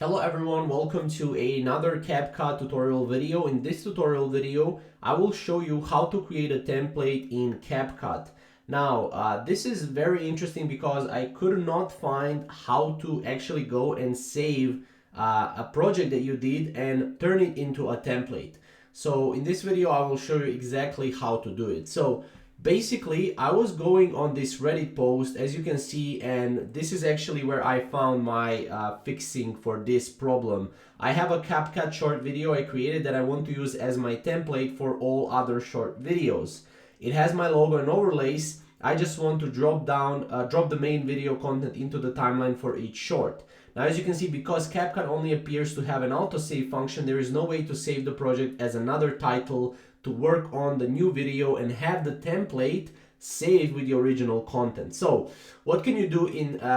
Hello everyone, welcome to another CapCut tutorial video. In this tutorial video, I will show you how to create a template in CapCut. Now, this is very interesting because I could not find how to actually go and save a project that you did and turn it into a template. So in this video, I will show you exactly how to do it. So basically, I was going on this Reddit post, as you can see, and this is actually where I found my fixing for this problem. I have a CapCut short video I created that I want to use as my template for all other short videos. It has my logo and overlays. I just want to drop the main video content into the timeline for each short. Now, as you can see, because CapCut only appears to have an autosave function, there is no way to save the project as another title to work on the new video and have the template saved with the original content. So what can you do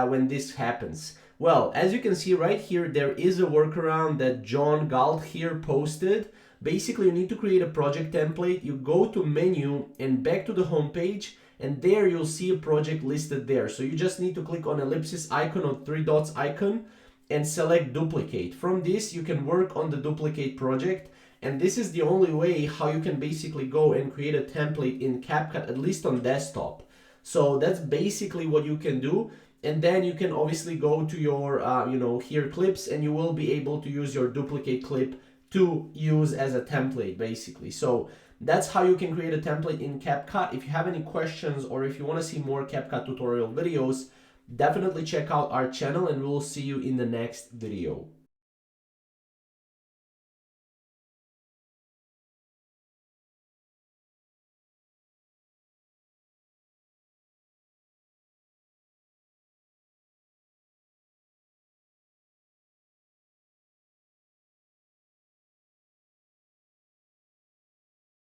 when this happens? Well, as you can see right here, there is a workaround that John Galt here posted. Basically, you need to create a project template. You go to menu and back to the home page, and there you'll see a project listed there. So you just need to click on ellipsis icon or three dots icon and select duplicate. From this, you can work on the duplicate project. And this is the only way how you can basically go and create a template in CapCut, at least on desktop. So that's basically what you can do. And then you can obviously go to your, here clips, and you will be able to use your duplicate clip to use as a template, basically. So that's how you can create a template in CapCut. If you have any questions or if you want to see more CapCut tutorial videos, definitely check out our channel and we'll see you in the next video.